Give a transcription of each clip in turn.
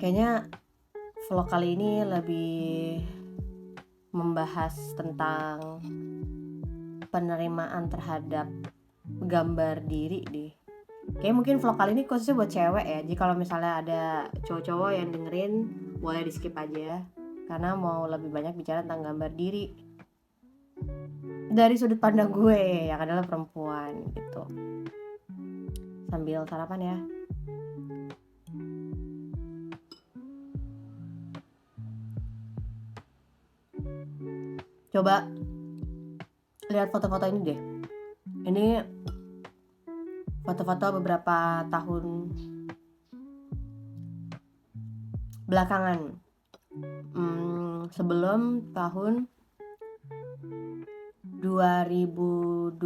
Kayaknya vlog kali ini lebih membahas tentang penerimaan terhadap gambar diri deh. Kayak mungkin vlog kali ini khususnya buat cewek ya. Jadi kalau misalnya ada cowok-cowok yang dengerin, boleh di skip aja, karena mau lebih banyak bicara tentang gambar diri dari sudut pandang gue yang adalah perempuan gitu. Sambil sarapan ya. Coba lihat foto-foto ini deh. Ini foto-foto beberapa tahun belakangan, sebelum tahun 2022.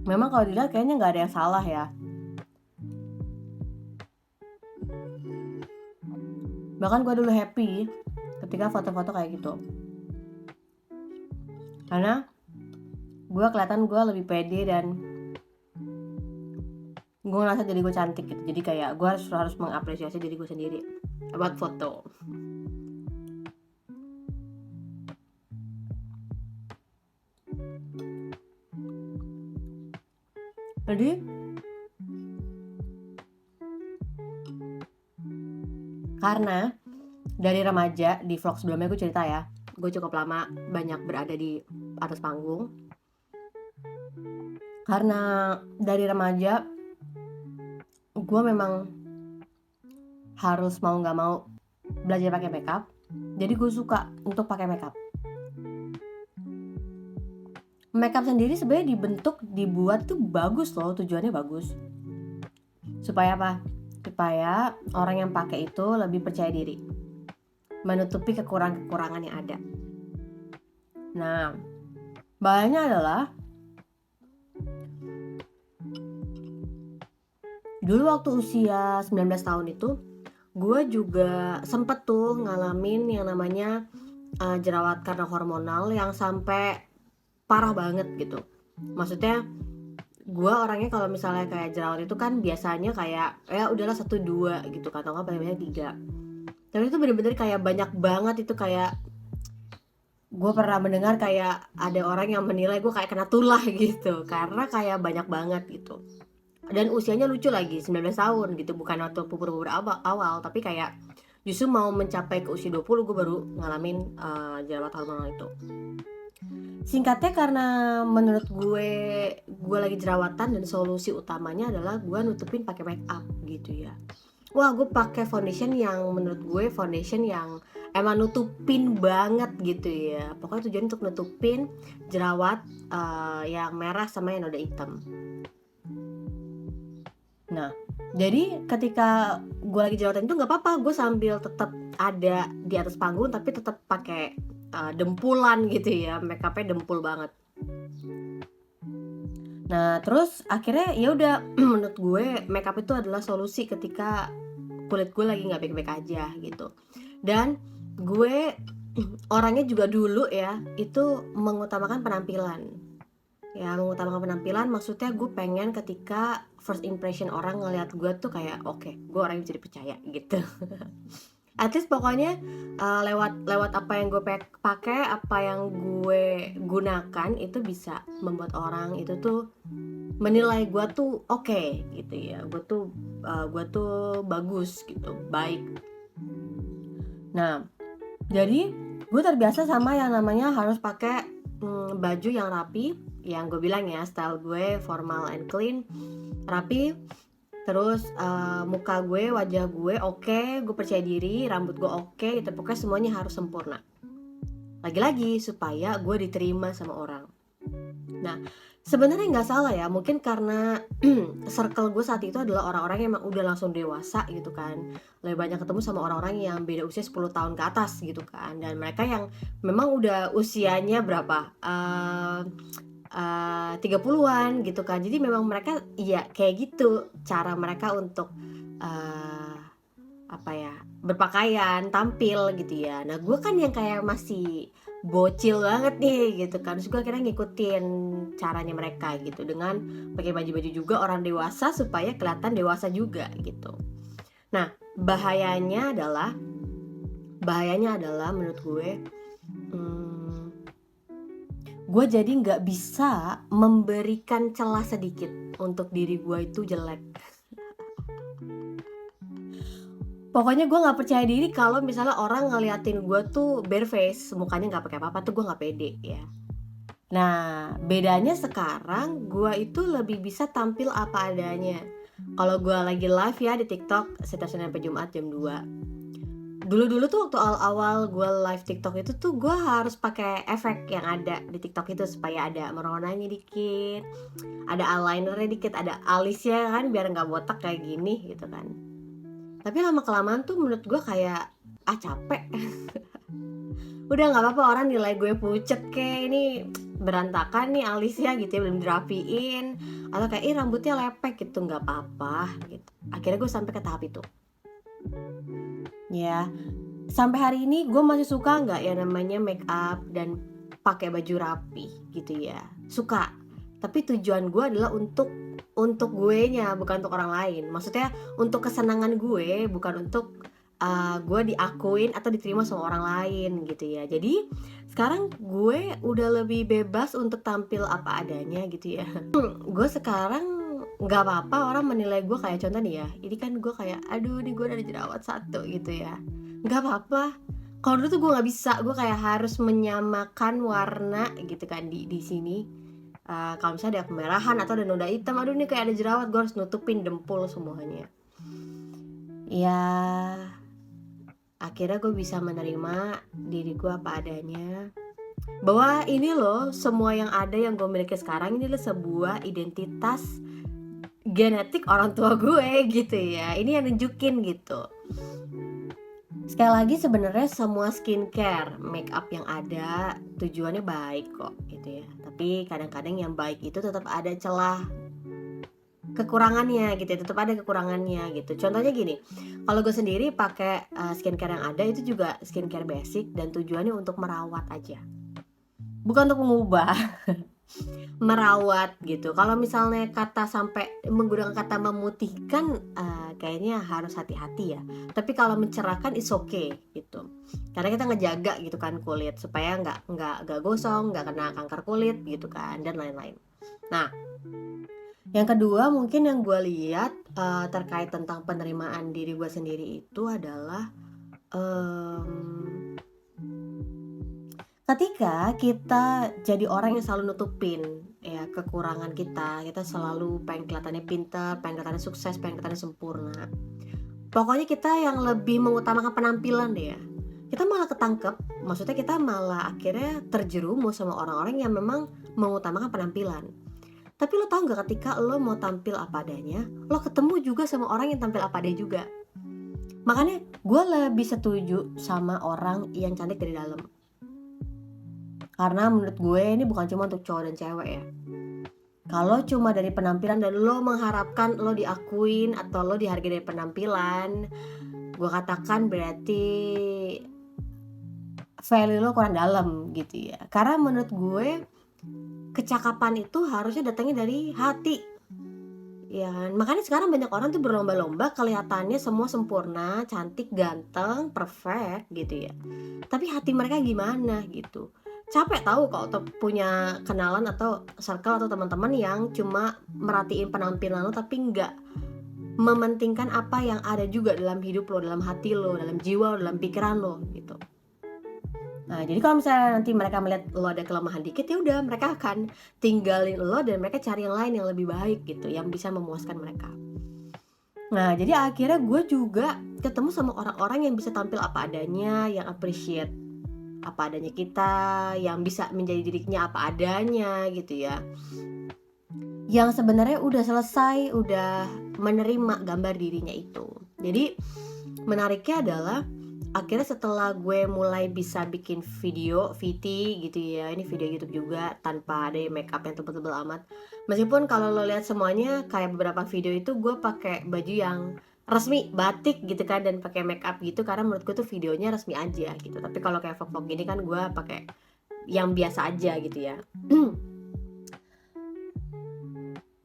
Memang kalau dilihat kayaknya nggak ada yang salah ya. Bahkan gue dulu happy ketika foto-foto kayak gitu, karena gue kelihatan gue lebih pede dan gue ngerasa diri gue cantik gitu. Jadi kayak gue harus mengapresiasi diri gue sendiri buat foto. Jadi karena dari remaja, di vlog sebelumnya gue cerita ya, gue cukup lama banyak berada di atas panggung. Karena dari remaja gue memang harus mau nggak mau belajar pakai makeup. Jadi gue suka untuk pakai makeup. Makeup sendiri sebenarnya dibuat tuh bagus loh, tujuannya bagus. Supaya apa? Supaya orang yang pakai itu lebih percaya diri, menutupi kekurangan-kekurangan yang ada. Nah, bahayanya adalah dulu waktu usia 19 tahun itu, gue juga sempet tuh ngalamin yang namanya jerawat karena hormonal yang sampai parah banget gitu. Maksudnya gue orangnya kalau misalnya kayak jerawat itu kan biasanya kayak ya udahlah 1-2 gitu, atau nggak paling banyak 3. Tapi itu bener-bener kayak banyak banget. Itu kayak gue pernah mendengar kayak ada orang yang menilai gue kayak kena tulah gitu, karena kayak banyak banget gitu. Dan usianya lucu lagi, 19 tahun gitu, bukan waktu puber-puber awal, tapi kayak justru mau mencapai ke usia 20 gue baru ngalamin jerawat hormonal itu. Singkatnya, karena menurut gue lagi jerawatan dan solusi utamanya adalah gue nutupin pakai make up gitu ya. Wah, gue pakai foundation yang menurut gue foundation yang emang nutupin banget gitu ya. Pokoknya tujuan untuk nutupin jerawat yang merah sama yang noda hitam. Nah, jadi ketika gue lagi jerawatan itu nggak apa-apa, gue sambil tetap ada di atas panggung tapi tetap pakai dempulan gitu ya, make upnya dempul banget. Nah, terus akhirnya ya udah menurut gue make up itu adalah solusi ketika kulit gue lagi nggak baik-baik aja gitu. Dan gue orangnya juga dulu ya itu mengutamakan penampilan. Ya, mengutamakan penampilan maksudnya gue pengen ketika first impression orang ngeliat gue tuh kayak oke, gue orang yang bisa dipercaya gitu. At least pokoknya lewat apa yang gue pakai, apa yang gue gunakan itu bisa membuat orang itu tuh menilai gue tuh oke gitu ya. Gue tuh bagus gitu, baik. Nah, jadi gue terbiasa sama yang namanya harus pakai baju yang rapi, yang gue bilang ya style gue formal and clean, rapi. Terus muka gue, wajah gue oke, gue percaya diri, rambut gue oke gitu. Pokoknya semuanya harus sempurna. Lagi-lagi supaya gue diterima sama orang. Nah, sebenarnya nggak salah ya, mungkin karena circle gue saat itu adalah orang-orang yang emang udah langsung dewasa gitu kan. Lebih banyak ketemu sama orang-orang yang beda usia 10 tahun ke atas gitu kan. Dan mereka yang memang udah usianya berapa? 30-an gitu kan. Jadi memang mereka ya kayak gitu cara mereka untuk eh, apa ya, berpakaian, tampil gitu ya. Nah, gue kan yang kayak masih bocil banget nih gitu kan. Terus gue akhirnya ngikutin caranya mereka gitu dengan pakai baju-baju juga orang dewasa supaya kelihatan dewasa juga gitu. Nah, bahayanya adalah menurut gue, gue jadi nggak bisa memberikan celah sedikit untuk diri gue itu jelek. Pokoknya gue nggak percaya diri kalau misalnya orang ngeliatin gue tuh bare face, mukanya nggak pakai apa-apa, tuh gue nggak pede ya. Nah, bedanya sekarang gue itu lebih bisa tampil apa adanya. Kalau gue lagi live ya di TikTok setiap Senin sampai Jumat jam 2. Dulu tuh waktu awal-awal gue live TikTok itu tuh gue harus pakai efek yang ada di TikTok itu supaya ada meronanya dikit, ada eyelinernya dikit, ada alisnya kan biar nggak botak kayak gini gitu kan. Tapi lama kelamaan tuh menurut gue kayak capek. Udah nggak apa-apa orang nilai gue pucet kayak ini berantakan nih alisnya gitu ya, belum dirapiin, atau kayak rambutnya lepek gitu, nggak apa-apa gitu. Akhirnya gue sampai ke tahap itu ya. Sampai hari ini gue masih suka nggak ya namanya make up dan pakai baju rapi gitu ya, suka. Tapi tujuan gue adalah untuk gue nya, bukan untuk orang lain. Maksudnya untuk kesenangan gue, bukan untuk gue diakuin atau diterima sama orang lain gitu ya. Jadi sekarang gue udah lebih bebas untuk tampil apa adanya gitu ya. Gue sekarang nggak apa-apa orang menilai gue kayak contoh nih ya, ini kan gue kayak aduh nih gue udah ada jerawat 1 gitu ya, nggak apa-apa. Kalau dulu tuh gue nggak bisa, gue kayak harus menyamakan warna gitu kan di sini. Kalau misalnya ada kemerahan atau ada noda hitam, aduh nih kayak ada jerawat, gue harus nutupin dempul semuanya. Ya, akhirnya gue bisa menerima diri gue apa adanya, bahwa ini loh semua yang ada yang gue miliki sekarang ini adalah sebuah identitas genetik orang tua gue gitu ya. Ini yang nunjukin gitu. Sekali lagi sebenarnya semua skincare, make up yang ada tujuannya baik kok gitu ya. Tapi kadang-kadang yang baik itu tetap ada celah kekurangannya gitu ya, tetap ada kekurangannya gitu. Contohnya gini, kalau gue sendiri pakai skincare yang ada itu juga skincare basic dan tujuannya untuk merawat aja, bukan untuk mengubah. Merawat gitu. Kalau misalnya kata sampai menggunakan kata memutihkan, kayaknya harus hati-hati ya. Tapi kalau mencerahkan is okay gitu. Karena kita ngejaga gitu kan kulit supaya nggak gosong, nggak kena kanker kulit gitu kan, dan lain-lain. Nah, yang kedua mungkin yang gue lihat terkait tentang penerimaan diri gue sendiri itu adalah ketika kita jadi orang yang selalu nutupin ya kekurangan kita selalu pengen kelihatannya pintar, pengen kelihatannya sukses, pengen kelihatannya sempurna. Pokoknya kita yang lebih mengutamakan penampilan deh ya. Kita malah ketangkep, maksudnya kita malah akhirnya terjerumus sama orang-orang yang memang mengutamakan penampilan. Tapi lo tau gak ketika lo mau tampil apa adanya, lo ketemu juga sama orang yang tampil apa adanya juga. Makanya gue lebih setuju sama orang yang cantik dari dalam. Karena menurut gue ini bukan cuma untuk cowok dan cewek ya. Kalau cuma dari penampilan dan lo mengharapkan lo diakuin atau lo dihargai dari penampilan, gue katakan berarti value lo kurang dalam gitu ya. Karena menurut gue kecakapan itu harusnya datangnya dari hati. Ya kan? Makanya sekarang banyak orang tuh berlomba-lomba kelihatannya semua sempurna, cantik, ganteng, perfect gitu ya. Tapi hati mereka gimana gitu. Capek tahu kalau punya kenalan atau circle atau teman-teman yang cuma merhatiin penampilan lo tapi nggak mementingkan apa yang ada juga dalam hidup lo, dalam hati lo, dalam jiwa lo, dalam pikiran lo gitu. Nah, jadi kalau misalnya nanti mereka melihat lo ada kelemahan dikit, ya udah mereka akan tinggalin lo dan mereka cari yang lain yang lebih baik gitu, yang bisa memuaskan mereka. Nah, jadi akhirnya gue juga ketemu sama orang-orang yang bisa tampil apa adanya, yang appreciate apa adanya kita, yang bisa menjadi dirinya apa adanya gitu ya. Yang sebenarnya udah selesai, udah menerima gambar dirinya itu. Jadi menariknya adalah akhirnya setelah gue mulai bisa bikin video VT gitu ya, ini video YouTube juga tanpa ada make up yang tebel-tebel amat. Meskipun kalau lo lihat semuanya kayak beberapa video itu gue pakai baju yang resmi batik gitu kan, dan pakai make up gitu karena menurut gue tuh videonya resmi aja gitu. Tapi kalau kayak vlog-vlog gini kan gue pakai yang biasa aja gitu ya.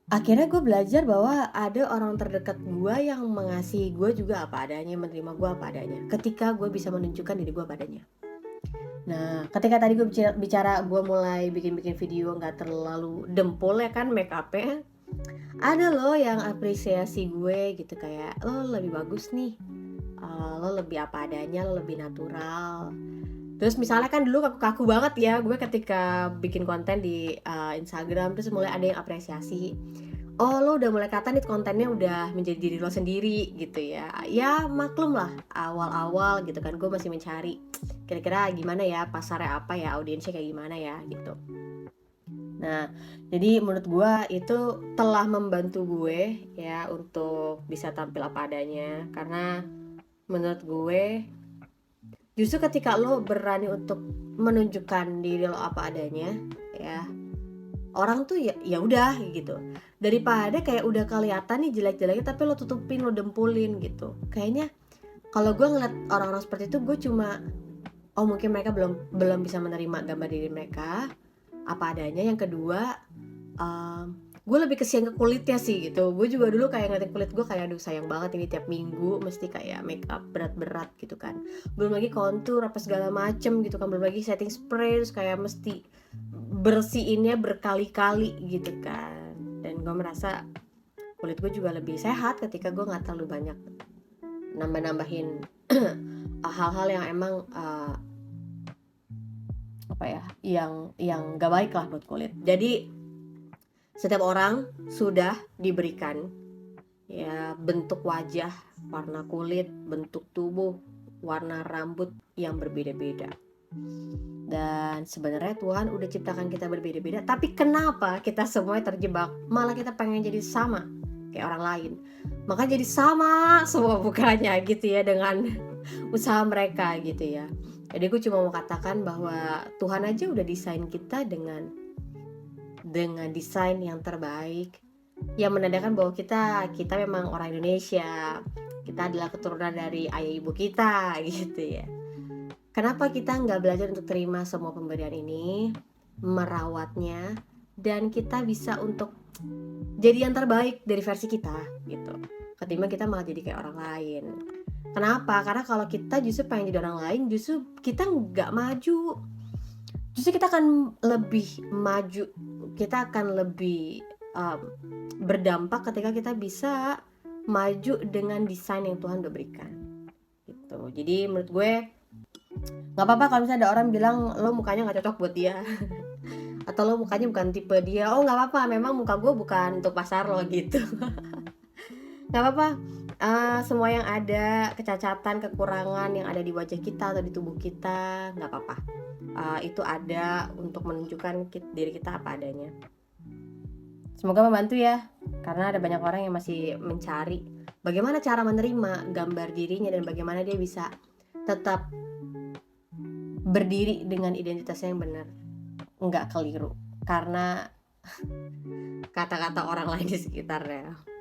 Akhirnya gue belajar bahwa ada orang terdekat gue yang mengasihi gue juga apa adanya, menerima gue apa adanya ketika gue bisa menunjukkan diri gue apa adanya. Nah, ketika tadi gue bicara gue mulai bikin video nggak terlalu dempul ya kan make up-nya, ada loh yang apresiasi gue gitu, kayak lo lebih bagus nih, lo lebih apa adanya, lo lebih natural. Terus misalnya kan dulu kaku-kaku banget ya gue ketika bikin konten di Instagram, terus mulai ada yang apresiasi, oh lo udah mulai kata nih kontennya udah menjadi diri lo sendiri gitu ya. Ya maklum lah awal-awal gitu kan, gue masih mencari kira-kira gimana ya pasarnya, apa ya, audiensnya kayak gimana ya gitu. Nah, jadi menurut gue itu telah membantu gue ya untuk bisa tampil apa adanya, karena menurut gue justru ketika lo berani untuk menunjukkan diri lo apa adanya ya, orang tuh ya udah gitu, daripada kayak udah kelihatan nih jelek-jeleknya tapi lo tutupin, lo dempulin gitu. Kayaknya kalau gue ngeliat orang-orang seperti itu, gue cuma mungkin mereka belum bisa menerima gambar diri mereka apa adanya. Yang kedua, gue lebih kesian ke kulitnya sih gitu. Gue juga dulu kayak ngeliatin kulit gue kayak aduh sayang banget ini tiap minggu mesti kayak make up berat-berat gitu kan, belum lagi kontur apa segala macem gitu kan, belum lagi setting spray, terus kayak mesti bersihinnya berkali-kali gitu kan. Dan gue merasa kulit gue juga lebih sehat ketika gue nggak terlalu banyak nambah-nambahin hal-hal yang emang apa ya, yang gak baik lah buat kulit. Jadi setiap orang sudah diberikan ya bentuk wajah, warna kulit, bentuk tubuh, warna rambut yang berbeda-beda. Dan sebenarnya Tuhan udah ciptakan kita berbeda-beda, tapi kenapa kita semuanya terjebak malah kita pengen jadi sama kayak orang lain, maka jadi sama semua bukannya gitu ya dengan usaha mereka gitu ya. Jadi gue cuma mau katakan bahwa Tuhan aja udah desain kita dengan desain yang terbaik, yang menandakan bahwa kita memang orang Indonesia, kita adalah keturunan dari ayah ibu kita gitu ya. Kenapa kita nggak belajar untuk terima semua pemberian ini, merawatnya, dan kita bisa untuk jadi yang terbaik dari versi kita gitu, ketimbang kita malah jadi kayak orang lain. Kenapa? Karena kalau kita justru pengen jadi orang lain, justru kita nggak maju. Justru kita akan lebih maju, kita akan lebih berdampak ketika kita bisa maju dengan desain yang Tuhan udah berikan gitu. Jadi menurut gue nggak apa-apa kalau misalnya ada orang bilang lo mukanya nggak cocok buat dia atau lo mukanya bukan tipe dia. Oh nggak apa-apa, memang muka gue bukan untuk pasar lo gitu. Nggak apa-apa. Semua yang ada, kecacatan, kekurangan yang ada di wajah kita atau di tubuh kita, nggak apa-apa. Itu ada untuk menunjukkan diri kita apa adanya. Semoga membantu ya, karena ada banyak orang yang masih mencari bagaimana cara menerima gambar dirinya dan bagaimana dia bisa tetap berdiri dengan identitasnya yang benar, nggak keliru karena kata-kata orang lain di sekitarnya.